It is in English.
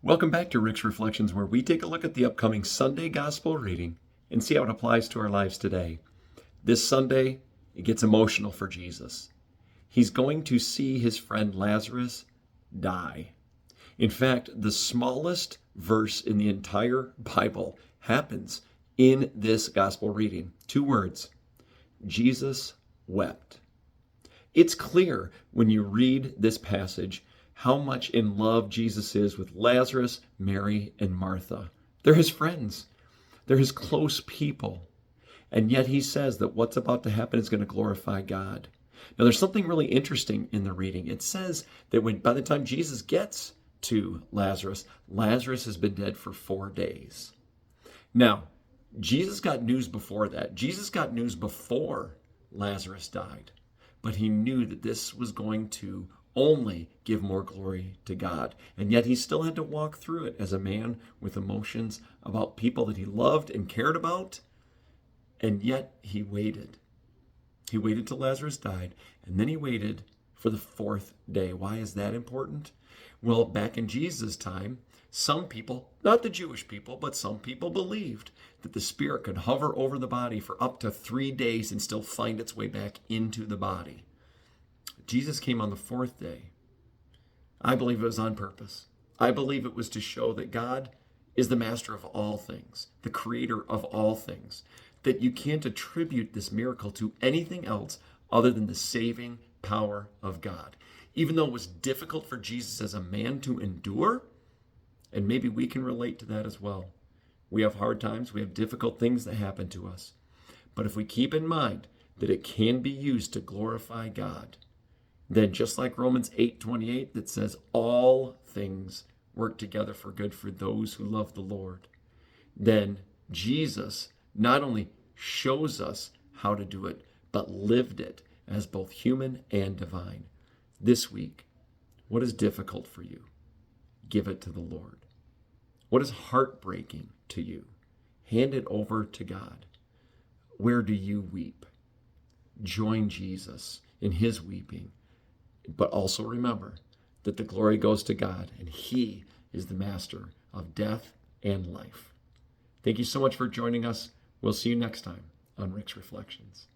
Welcome back to Rick's Reflections, where we take a look at the upcoming Sunday Gospel reading and see how it applies to our lives today. This Sunday, it gets emotional for Jesus. He's going to see his friend Lazarus die. In fact, the smallest verse in the entire Bible happens in this Gospel reading. 2 words: Jesus wept. It's clear when you read this passage how much in love Jesus is with Lazarus, Mary, and Martha. They're his friends. They're his close people. And yet he says that what's about to happen is going to glorify God. Now there's something really interesting in the reading. It says that by the time Jesus gets to Lazarus, Lazarus has been dead for 4 days. Now, Jesus got news before that. Jesus got news before Lazarus died. But he knew that this was going to only give more glory to God. And yet he still had to walk through it as a man with emotions about people that he loved and cared about. And yet he waited. He waited till Lazarus died, and then he waited for the 4th day. Why is that important? Well, back in Jesus' time, some people, not the Jewish people, but some people believed that the spirit could hover over the body for up to 3 days and still find its way back into the body. Jesus came on the 4th day. I believe it was on purpose. I believe it was to show that God is the master of all things, the creator of all things, that you can't attribute this miracle to anything else other than the saving power of God. Even though it was difficult for Jesus as a man to endure, and maybe we can relate to that as well. We have hard times, we have difficult things that happen to us. But if we keep in mind that it can be used to glorify God, then just like Romans 8:28 that says all things work together for good for those who love the Lord, then Jesus not only shows us how to do it, but lived it as both human and divine. This week, what is difficult for you? Give it to the Lord. What is heartbreaking to you? Hand it over to God. Where do you weep? Join Jesus in his weeping. But also remember that the glory goes to God, and he is the master of death and life. Thank you so much for joining us. We'll see you next time on Rick's Reflections.